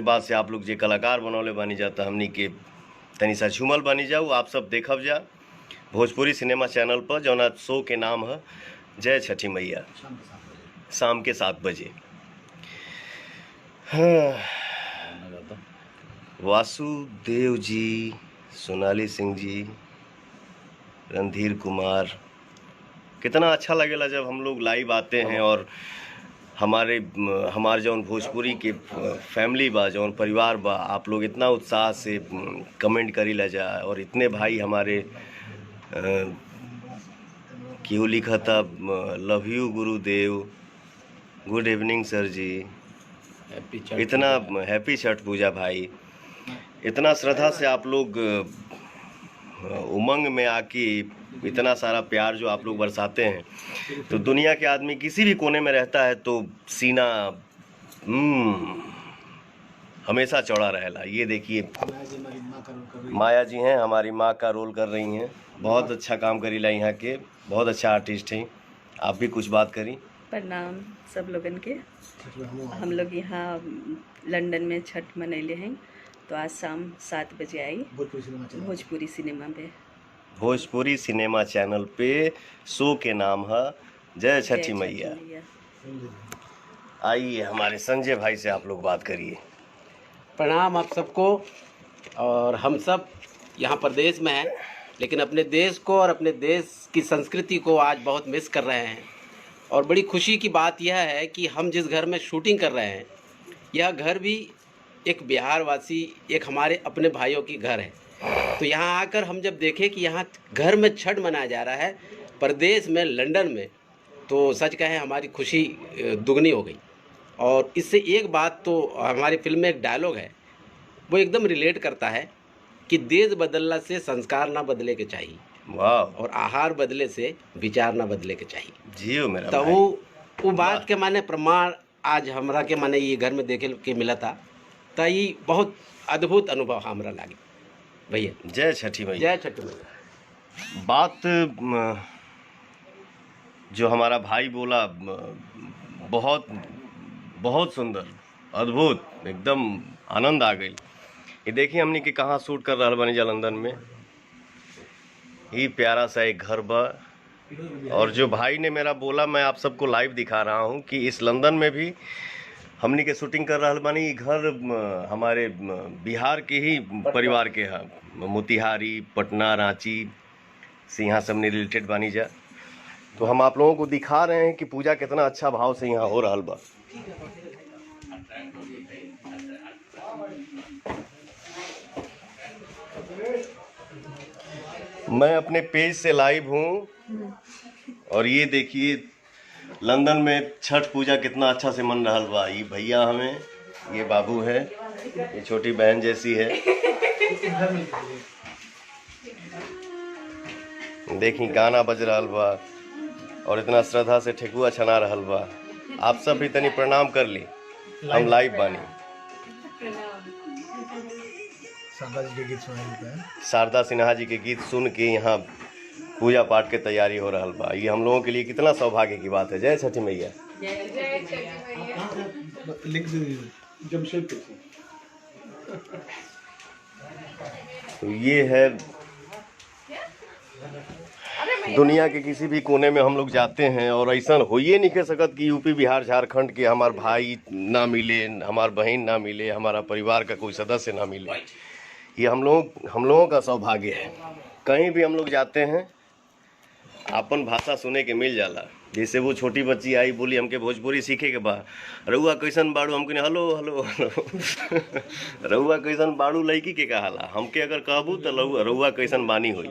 बाद से आप लोग जे कलाकार बनौले बनी जाता हमनी के तनी सा झूमल बनी जाऊ। आप सब देखब जा भोजपुरी सिनेमा चैनल पर, जौना शो के नाम है जय छठी मैया, शाम के 7 बजे। हाँ, वासुदेव जी, सोनाली सिंह जी, रणधीर कुमार, कितना अच्छा लगेला जब हम लोग लाइव आते हैं और हमारे जौन भोजपुरी के फैमिली बा, जौन परिवार बा, आप लोग इतना उत्साह से कमेंट करी ला जा। और इतने भाई हमारे क्यों लिखा था, love you Gurudev, good evening सर जी, इतना हैप्पी छठ पूजा भाई, इतना श्रद्धा से आप लोग उमंग में आके इतना सारा प्यार जो आप लोग बरसाते हैं, तो दुनिया के आदमी किसी भी कोने में रहता है तो सीना हमेशा चौड़ा रहेला। ये देखिए माया जी हैं, हमारी माँ का रोल कर रही हैं, बहुत अच्छा काम करीला, यहाँ के बहुत अच्छा आर्टिस्ट हैं। आप भी कुछ बात करी। प्रणाम सब लोगन के। हम लोग यहाँ लंदन में छठ मनैले हैं, तो आज शाम 7 बजे आई भोजपुरी सिनेमा पे, भोजपुरी सिनेमा चैनल पे। शो के नाम है जय छठी मैया। आइए हमारे संजय भाई से आप लोग बात करिए। प्रणाम आप सबको। और हम सब यहाँ प्रदेश में हैं, लेकिन अपने देश को और अपने देश की संस्कृति को आज बहुत मिस कर रहे हैं। और बड़ी खुशी की बात यह है कि हम जिस घर में शूटिंग कर रहे हैं, यह घर भी एक बिहारवासी, एक हमारे अपने भाइयों की घर है। तो यहाँ आकर हम जब देखें कि यहाँ घर में छठ मनाया जा रहा है प्रदेश में, लंदन में, तो सच कहें हमारी खुशी दुगनी हो गई। और इससे एक बात, तो हमारी फिल्म में एक डायलॉग है, वो एकदम रिलेट करता है कि देश बदलने से संस्कार ना बदले के चाहिए, वाह, और आहार बदले से विचार ना बदले के चाहिए। जियो मेरा तो वो बात के माने प्रमाण आज हमरा के माने ये घर में देखे के मिला था। तो ये बहुत अद्भुत अनुभव हमरा लागे भैया। जय छठी मैया, जय छठी मैया। बात जो हमारा भाई बोला बहुत बहुत सुंदर, अद्भुत, एकदम आनंद आ गई। ये देखिए हमने कि कहाँ शूट कर रहा बनी लंदन में, ही प्यारा सा एक घर बा। और जो भाई ने मेरा बोला, मैं आप सबको लाइव दिखा रहा हूँ कि इस लंदन में भी हमने के शूटिंग कर रहा बानी। ये घर हमारे बिहार के ही परिवार के हैं, मोतिहारी, पटना, रांची से यहाँ सब ने रिलेटेड बानी जा। तो हम आप लोगों को दिखा रहे हैं कि पूजा कितना अच्छा भाव से यहाँ हो रहा बा। मैं अपने पेज से लाइव हूँ और ये देखिए लंदन में छठ पूजा कितना अच्छा से मन रहा बा। ये भैया हमें, ये बाबू है, ये छोटी बहन जैसी है। देखी गाना बज रहा बा और इतना श्रद्धा से ठेकुआ छना रहा बा। आप सब भी तनी प्रणाम कर ली, हम लाइव बानी। शारदा सिन्हा जी के गीत सुन के यहाँ पूजा पाठ के तैयारी हो रहा बा। ये हम लोगों के लिए कितना सौभाग्य की बात है। जय छठी मैया। तो ये है दुनिया के किसी भी कोने में हम लोग जाते हैं और ऐसा हो ये नहीं कह सकत कि यूपी, बिहार, झारखंड के हमारे भाई ना मिले, हमार बहन ना मिले, हमारा परिवार का कोई सदस्य ना मिले। ये हम लोगों का सौभाग्य है। कहीं भी हम लोग जाते हैं अपन भाषा सुने के मिल जाला। जैसे वो छोटी बच्ची आई, बोली हमके भोजपुरी सीखे के बा, रउआ कैसन बाड़ू, हमके हेलो हेलो हेलो रउआ कैसन बाड़ू लड़की के कहाला, हमके अगर कहबू तो रउआ कैसन बानी हुई।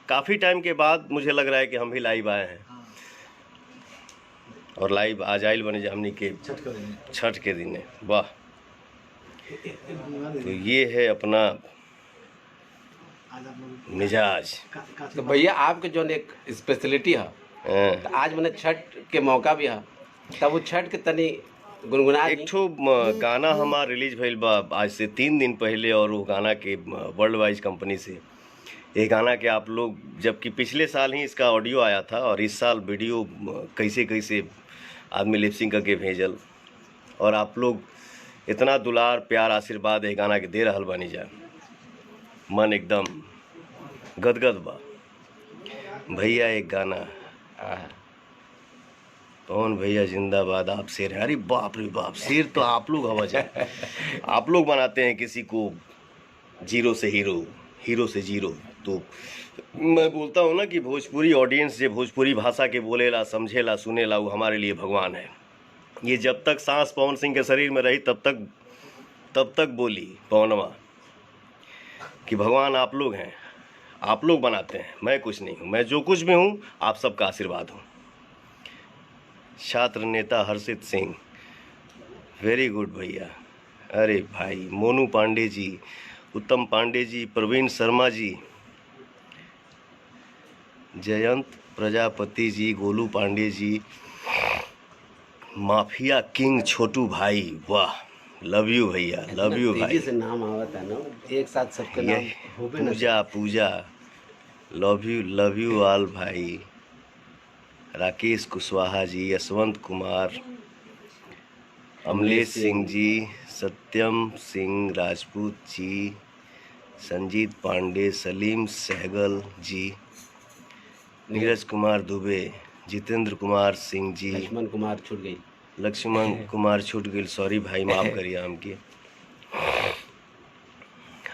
काफ़ी टाइम के बाद मुझे लग रहा है कि हम भी लाइव आए हैं और लाइव आज आइल बने हमनी के छठ के दिन। वाह, तो ये है अपना मिजाज। तो भैया आपके जो एक स्पेशलिटी है, तो आज मैंने छठ के मौका भी है, तब वो छठ के तनी गुनगुना एक ठो गाना हमारा रिलीज भइल बा आज से 3 दिन पहले, और वो गाना के वर्ल्ड वाइज कंपनी से ये गाना के आप लोग, जबकि पिछले साल ही इसका ऑडियो आया था और इस साल वीडियो कैसे कैसे आदमी लिपसिंग करके भेजल, और आप लोग इतना दुलार प्यार आशीर्वाद है गाना के दे रहल बानी जा, मन एकदम गदगद बा। भैया एक गाना, पवन भैया जिंदाबाद, आप शेर है। अरे बाप रे बाप, शेर तो आप लोग हवा जाए। आप लोग बनाते हैं किसी को जीरो से हीरो, हीरो से जीरो। तो मैं बोलता हूँ ना कि भोजपुरी ऑडियंस जो भोजपुरी भाषा के बोलेला, समझेला, सुनेला, वो हमारे लिए भगवान है। ये जब तक सांस पवन सिंह के शरीर में रही तब तक बोली पवनवा कि भगवान आप लोग हैं, आप लोग बनाते हैं, मैं कुछ नहीं हूँ। मैं जो कुछ भी हूँ आप सबका आशीर्वाद हूँ। छात्र नेता हर्षित सिंह, वेरी गुड भैया। अरे भाई, मोनू पांडे जी, उत्तम पांडे जी, प्रवीण शर्मा जी, जयंत प्रजापति जी, गोलू पांडे जी, माफिया किंग छोटू भाई, वाह, लव यू भैया, लव यू भाई। से नाम आवता है ना, एक साथ सबके नाम होबे ना। पूजा, लव यू ऑल भाई। राकेश कुशवाहा जी, यशवंत कुमार, अमलेश सिंह जी, सत्यम सिंह राजपूत जी, संजीत पांडे, सलीम सहगल जी, नीरज कुमार दुबे, जितेंद्र कुमार सिंह जी, लक्ष्मण कुमार छूट गई, सॉरी भाई, माफ करिए हमके।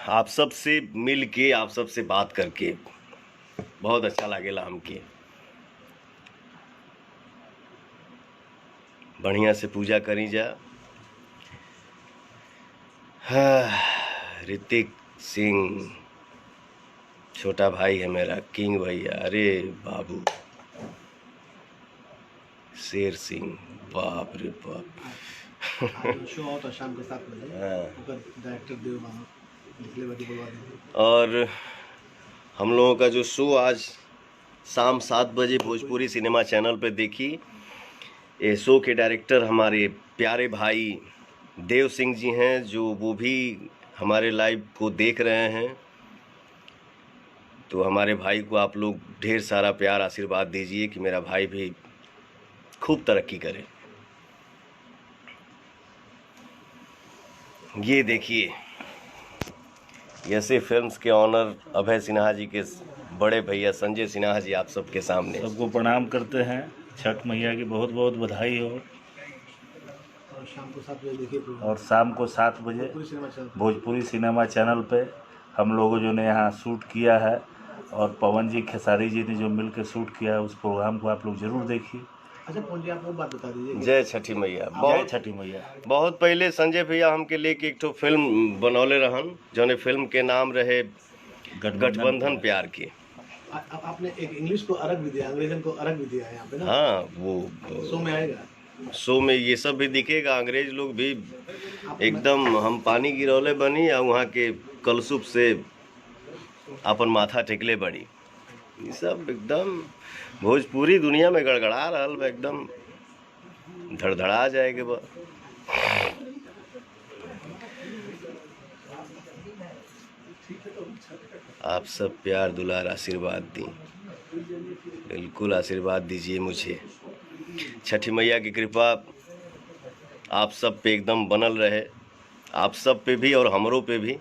आप सब से मिल के, आप सब से बात करके बहुत अच्छा लागेला हमके। बढ़िया से पूजा करी जा। ऋतिक सिंह छोटा भाई है मेरा, किंग भैया, अरे बाबू, शेर सिंह, बाप रे बाप। शो होता शाम के 7 बजे, डायरेक्टर देव मामा निकले बड़ी बुलवा देंगे। और हम लोगों का जो शो आज शाम 7 बजे भोजपुरी सिनेमा चैनल पे देखी, ये शो के डायरेक्टर हमारे प्यारे भाई देव सिंह जी हैं, जो वो भी हमारे लाइव को देख रहे हैं। तो हमारे भाई को आप लोग ढेर सारा प्यार आशीर्वाद दीजिए कि मेरा भाई भी खूब तरक्की करे। ये देखिए, ऐसे फिल्म्स के ऑनर अभय सिन्हा जी के बड़े भैया संजय सिन्हा जी आप सबके सामने सबको प्रणाम करते हैं। छठ मैया की बहुत बहुत बधाई हो। और शाम को 7 बजे देखिए प्रोग्राम, और शाम को 7 बजे पूरी cinema channel Bhojpuri cinema channel पे हम लोगों जो ने यहाँ शूट किया है, और पवन जी खेसारी जी ने जो मिलकर शूट किया है, उस प्रोग्राम को आप लोग जरूर देखिए। अच्छा पवन जी, आप वो बात बता दीजिए। जय छठी मैया। जय बहुत छठी मैया। बहुत पहले संजय भैया हमके लेके एक ठो फिल्म बनौले रहन, जौने फिल्म के नाम रहे गठबंधन प्यार की। आपने एक इंग्लिश को अलग भी दिया, अंग्रेजन को अलग भी दिया है यहाँ पे ना। हाँ, वो शो में आएगा, शो में ये सब भी दिखेगा। अंग्रेज लोग भी एकदम हम पानी गिरौले बनी और वहाँ के कलसुप से अपन माथा टेकले बड़ी। ये सब एकदम भोजपुरी दुनिया में गड़गड़ा रहल बा, एकदम धड़धड़ा जाएगा बा। आप सब प्यार दुलार आशीर्वाद दी, बिल्कुल आशीर्वाद दीजिए मुझे। छठी मैया की कृपा आप सब पे एकदम बनल रहे, आप सब पे भी और हमरों पे भी,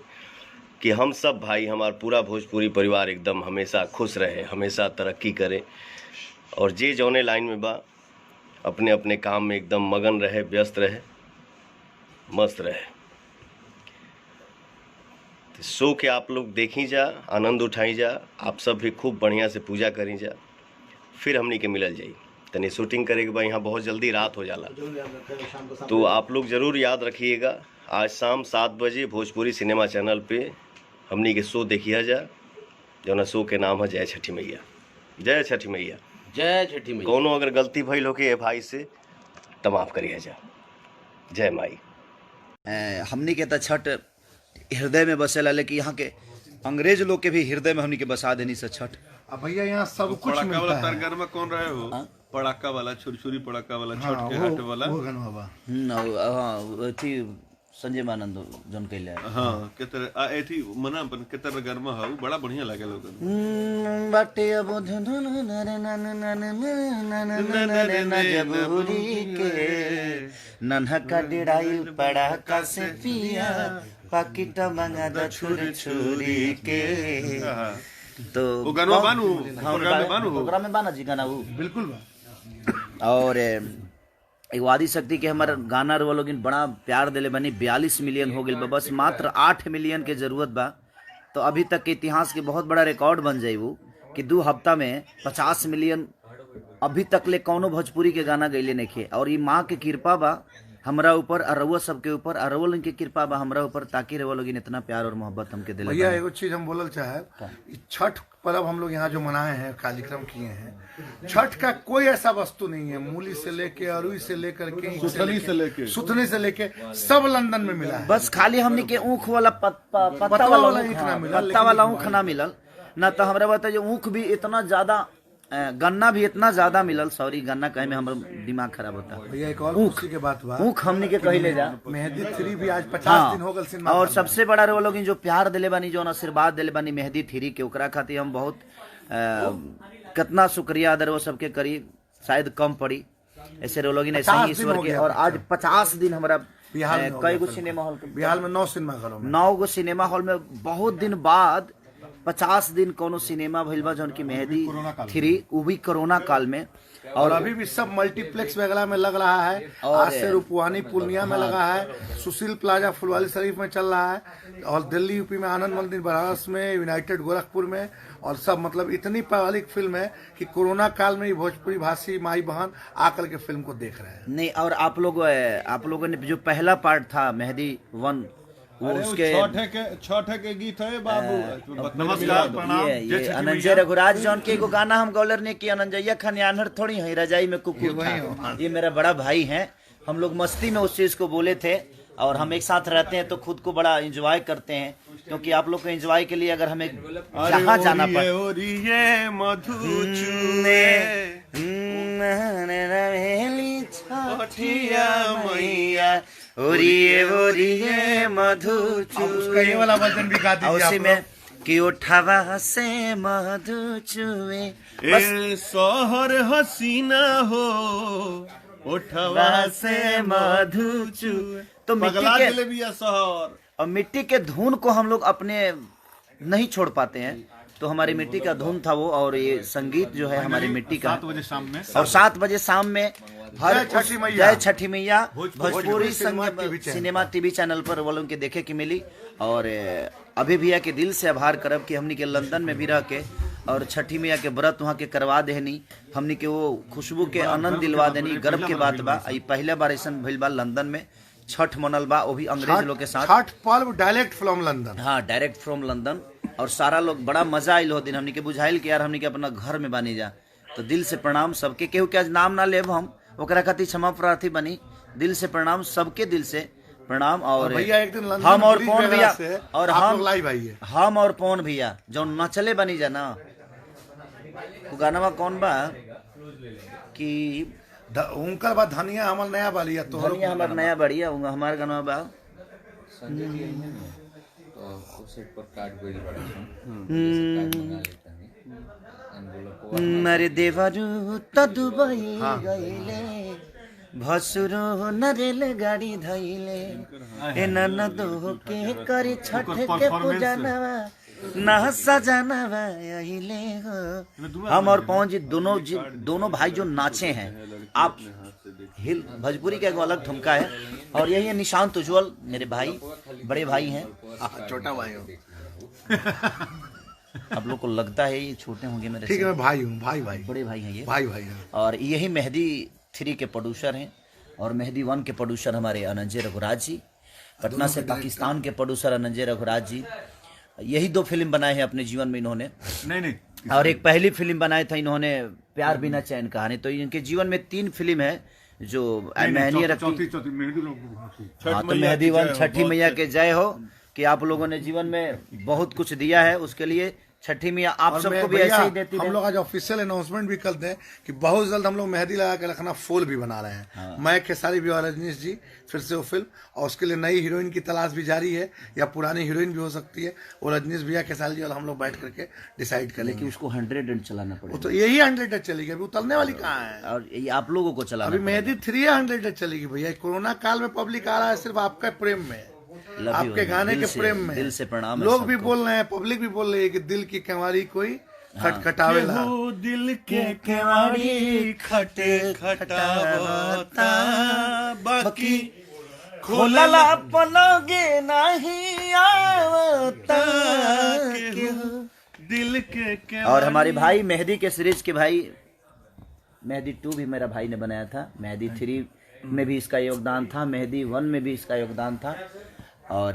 कि हम सब भाई, हमारा पूरा भोजपुरी परिवार एकदम हमेशा खुश रहे, हमेशा तरक्की करे, और जे जौने लाइन में बा अपने अपने काम में एकदम मगन रहे, व्यस्त रहे, मस्त रहे। तो शो के आप लोग देखी जा, आनंद उठाई जा, आप सब भी खूब बढ़िया से पूजा करी जा। फिर हमनी के मिलल जाई, तनी शूटिंग करे के बाद यहाँ बहुत जल्दी रात हो जाला। जरूर याद रखें शाम को 7 तो आप लोग ज़रूर याद रखिएगा, आज शाम 7 बजे भोजपुरी सिनेमा चैनल पे हमनी के शो देखिया जा, जो ना शो के नाम है जय छठी मैया। जय छठी मैया। जय छठी मैया। कोनो अगर गलती भइल होके भाई से तो माफ करिए जा। जय माई। हमनी के तो छठ हृदय में बसेला, लेकिन यहाँ के अंग्रेज लोग के भी हृदय में हमनी के बसा देनी से छठ। अब भैया यहाँ सब कुछ पड़ाका मिलता वाला है। तरगर में कौन रहे हो? पड़ाका वाला, छुरछुरी पड़ाका वाला, हाँ, छठ के हाट वाला। वो गनवा बा। अथी संजय मानंद जन कैले हाँ केतर एथी मना अपन केतर गरमा है बड़ा बढ़िया लागे लोगन बाटे अब जबूरी के नन्हा का डिड़ाइल पड़ा का से पिया पाकिट मंगा द छुरी छुरी के तो वो गाना बानू प्रोग्राम में बाना जी गाना वो बिल्कुल बा। और एक वादी शक्ति के हमारे गाना रो लोग बड़ा प्यार दिले बनी 42 मिलियन हो गई बस मात्र 8 मिलियन के जरूरत बा तो अभी तक के इतिहास के बहुत बड़ा रिकॉर्ड बन जाये वो कि 2 हफ्ता में 50 मिलियन अभी तक ले कौनो भोजपुरी के गाना गईले नहीं और ये माँ के कृपा बा हमरा ऊपर अरवा सबके ऊपर अरवा लोग के कृपा बा हमरा ऊपर ताकि रवा लोग इतना प्यार और मोहब्बत हमके दिले भैया एगो चीज हम बोलल चाहे छठ पर्व हम लोग यहाँ जो मनाए हैं कार्यक्रम किए हैं छठ का कोई ऐसा वस्तु नहीं है मूली से लेके अरुई से लेकर के सुथनी से लेके सब लंदन में मिला है बस खाली हमने के ऊख वाला पत्ता वाला ऊख ना मिलल पत्ता वाला ऊख ना मिलल ना तो हमरा बता जो ऊख भी इतना ज्यादा गन्ना भी इतना ज्यादा मिलल सॉरी गन्ना कहे में हमारा दिमाग खराब होता भैया एक और खुशी के बात हुआ ऊख हमने के कही ले जा मेहंदी 3 भी आज 50 दिन हो गल सिनेमा और सबसे बड़ा रो लोग जो प्यार दिले बानी जो आशीर्वाद दिले बानी मेहंदी 3 के ओकरा खातिर हम बहुत कितना शुक्रिया अदर वो सबके करी शायद कम पड़ी ऐसे रो लोग ऐसे ही ईश्वर के और आज 50 दिन हमारा कई गो सिनेमा हॉल बिहार में 9 सिनेमा घरों में 9 गो सिनेमा हॉल में बहुत दिन बाद 50 दिन कोनो सिनेमा भइल बा जौन की मेहंदी 3 वो भी कोरोना काल में और अभी भी सब मल्टीप्लेक्स वगैरह में लग रहा है आज से रूपवानी पूर्णिया में लगा है सुशील प्लाजा फुलवारी शरीफ में चल रहा है और दिल्ली यूपी में आनंद मंदिर बनारस में यूनाइटेड गोरखपुर में और सब मतलब इतनी पब्लिक फिल्म है कि कोरोना काल में ही भोजपुरी भाषी माई बहन आकर के फिल्म को देख रहे हैं नहीं और आप लोगों ने जो पहला पार्ट था मेहंदी 1 वो उसके छठ के गीत है बाबू नमस्कार प्रणाम ये अनंजय रघुराज जौन के एगो गाना हम गौलर ने की अनंजया खनियानर थोड़ी है रजाई में कुकुर था ये मेरा बड़ा भाई है हम लोग मस्ती में उस चीज को बोले थे और हम एक साथ रहते हैं तो खुद को बड़ा एंजॉय करते हैं क्योंकि आप लोग को एंजॉय के लिए अगर हमें जहाँ जाना पड़े मधु ये वाला वर्जन भी गा दीजिए में कि उठावा से मधु चुए सोहर हसीना हो उठावा से मधु चुए तो मिट्टी के शहर और मिट्टी के धुन को हम लोग अपने नहीं छोड़ पाते हैं तो हमारी मिट्टी का धुन था वो और ये संगीत जो है हमारी मिट्टी का 7 बजे शाम में और 7 बजे शाम में हर जय छठी मैया भोजपुरी सिनेमा टीवी चैनल पर वो लोग के देखे की मिली और अभी भैया के दिल से आभार करब कि हमनी के लंदन में भी रह के और छठी मैया के व्रत वहाँ के करवा देनी हमनी के वो खुशबू के आनंद दिलवा देनी गर्व के बात बा पहले बार ऐसा भइल बा लंदन में छठ मनल बा वो भी अंग्रेज लोग के साथ छठ पर्व डायरेक्ट फ्रॉम लंदन हाँ डायरेक्ट फ्रॉम लंदन और सारा लोग बड़ा मजा आयल हो दिन हमनी के बुझाइल कि यार हमनी के अपना घर में बनी जा तो दिल से प्रणाम सबके केहू के आज नाम ना लेब हम ओकरा खातिर क्षमा प्रार्थी बनी दिल से प्रणाम सबके दिल से प्रणाम और भैया एक दिन लंदन हम और पवन भैया और हम और पवन भैया जो नचले बनी जा ना वो गाना कौन बा कि उनकर बा धनिया हमर नया बालिया तो धनिया हमर नया बढ़िया हमार गाना बा नरे देवरु त दुबई गइले भसुरो नरेल गाड़ी धइले ए ननदो के करे छठ के पूजनवा ना सजनवा अहिले हो हम और पवन जी दोनों भाई जो नाचे हैं आप हिल भोजपुरी का एक अलग ठुमका है और यही है निशांत उज्जवल मेरे भाई बड़े भाई हैं छोटा भाई हो आप लोग को लगता है ये छोटे होंगे मेरे ठीक है मैं भाई हूँ भाई बड़े भाई हैं ये भाई हैं और यही मेहंदी 3 के प्रोड्यूसर हैं और मेहंदी 1 के प्रोड्यूसर हमारे अनंजय रघुराज जी पटना से पाकिस्तान के प्रोड्यूसर अनंजय रघुराज जी यही 2 फिल्म बनाए हैं अपने जीवन में इन्होंने नहीं और एक पहली फिल्म बनाए था इन्होंने प्यार बिना चैन कहानी तो इनके जीवन में 3 फिल्म है जो मेहंदी रखती हाँ तो मेहंदी 1 छठी मैया के जय हो कि आप लोगों ने जीवन में बहुत कुछ दिया है उसके लिए छठी मियाँ आप और सबको मैं भी ऐसे भैया, ही देती हम रहे। लोग आज ऑफिशियल अनाउंसमेंट भी करते हैं कि बहुत जल्द हम लोग मेहंदी लगा के रखना फूल भी बना रहे हैं। मैं खेसारी भी और रजनीश जी फिर से वो फिल्म, और उसके लिए नई हीरोइन की तलाश भी जारी है, या पुरानी हीरोइन भी हो सकती है। वो रजनीश भैया, खेसारी जी और हम लोग बैठ करके डिसाइड कि करेंगे। उसको 100 चलाना वो पड़ेगा तो यही 100 चलेगी, अभी उतरने वाली कहाँ है। और ये आप लोगों को चलाना अभी पड़ेगा। मेहंदी 300 चलेगी भैया। कोरोना काल में पब्लिक आ रहा है सिर्फ आपके प्रेम में, Love you, आपके गाने दिल के से- प्रेम में। दिल से प्रणाम है लोग भी सबको। बोल रहे हैं, पब्लिक भी बोल रही है कि दिल की केवाड़ी कोई खटखटावेला। दिल के केवाड़ी खटे खटावता बाकी खोलला पलोगे नहीं आवता। दिल के और हमारे भाई मेहंदी के सीरीज के भाई, मेहंदी 2 भी मेरा भाई ने बनाया था, मेहंदी 3 में भी इसका योगदान था, मेहंदी 1 में भी इसका योगदान था, और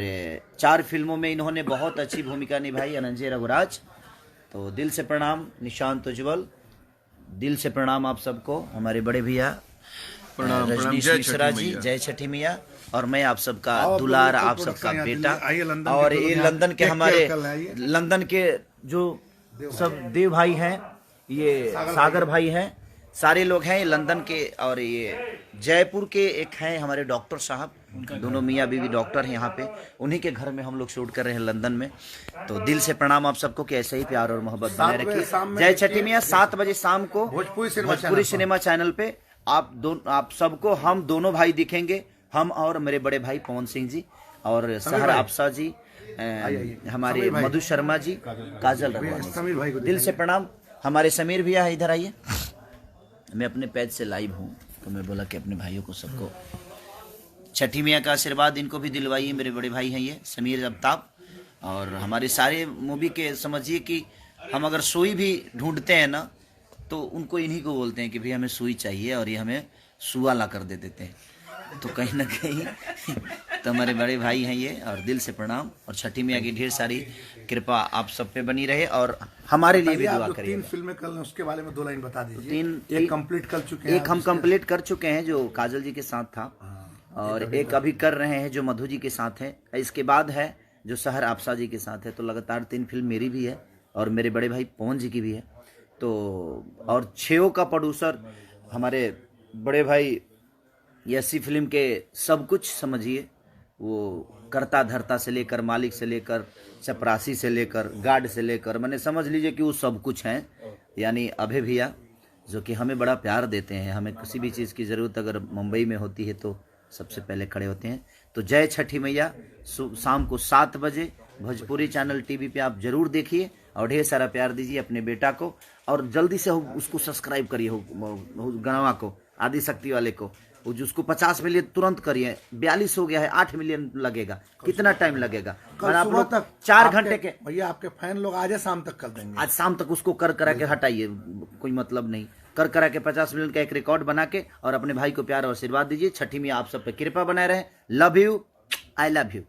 4 फिल्मों में इन्होंने बहुत अच्छी भूमिका निभाई। अनंजय रघुराज, तो दिल से प्रणाम। निशांत उज्ज्वल, दिल से प्रणाम आप सबको। हमारे बड़े भैया रजनीश मिश्रा जी, जय छठी मैया। और मैं आप सबका दुलार, आप सबका बेटा। और ये लंदन के हमारे लंदन के जो सब देव भाई हैं, ये सागर भाई हैं, सारे लोग हैं लंदन के। और ये जयपुर के एक हैं हमारे डॉक्टर साहब, दोनों मियाँ बीवी डॉक्टर हैं यहाँ पे, उन्हीं के घर में हम लोग शूट कर रहे हैं लंदन में। तो दिल से प्रणाम आप सबको कि ऐसे ही प्यार और मोहब्बत बनाए रखिए। जय छठी मैया। 7 बजे शाम को भोजपुरी सिनेमा चैनल पे आप सबको हम दोनों भाई दिखेंगे, हम और मेरे बड़े भाई पवन सिंह जी और सहर आपसा जी, हमारे मधु शर्मा जी, काजल रघुवानी। दिल से प्रणाम। हमारे समीर भैया है, इधर आइए। मैं अपने पेज से लाइव हूँ, तो मैं बोला कि अपने भाइयों को सबको छठी मैया का आशीर्वाद इनको भी दिलवाइए। मेरे बड़े भाई हैं ये समीर अफ्ताब। और हमारे सारे मूवी के समझिए कि हम अगर सुई भी ढूंढते हैं ना, तो उनको इन्हीं को बोलते हैं कि भाई हमें सुई चाहिए, और ये हमें सुआ ला कर दे देते हैं। तो कहीं ना कहीं तो हमारे बड़े भाई हैं ये। और दिल से प्रणाम। और छठी मैया की ढेर सारी कृपा आप सब पे बनी रहे, और हमारे लिए भी दुआ करिए। 3 फिल्में कल उसके बारे में 2 लाइन बता दीजिए। 3 एक कंप्लीट कर चुके हैं, एक हम कंप्लीट कर चुके हैं जो काजल जी के साथ था, और एक अभी कर रहे हैं जो मधु जी के साथ है। इसके बाद है जो सहर आपसा जी के साथ है। तो लगातार 3 फिल्म मेरी भी है और मेरे बड़े भाई पवन जी की भी है। तो और 6 का प्रोड्यूसर हमारे बड़े भाई, ऐसी फिल्म के सब कुछ समझिए, वो करता धरता से लेकर, मालिक से लेकर, चपरासी से लेकर, गार्ड से लेकर, मैंने समझ लीजिए कि वो सब कुछ हैं। यानी अभय भैया जो कि हमें बड़ा प्यार देते हैं, हमें किसी भी चीज़ की ज़रूरत अगर मुंबई में होती है तो सबसे पहले खड़े होते हैं। तो जय छठी मैया। शाम को 7 बजे भोजपुरी चैनल टीवी पे आप जरूर देखिए, और ढेर सारा प्यार दीजिए अपने बेटा को, और जल्दी से उसको सब्सक्राइब करिए, गणवा को, आदि शक्ति वाले को, उसको 50 मिलियन तुरंत करिए। 42 हो गया है, 8 मिलियन लगेगा। कितना टाइम लगेगा? कल आप सुबह लोग तक 4 घंटे के, भैया आपके फैन लोग आज शाम तक कर देंगे। आज शाम तक उसको कर करा के हटाइए, कोई मतलब नहीं। कर करा के 50 मिलियन का एक रिकॉर्ड बना के, और अपने भाई को प्यार और आशीर्वाद दीजिए। छठी में आप सब पे कृपा बनाए रहे। Love you, I love you.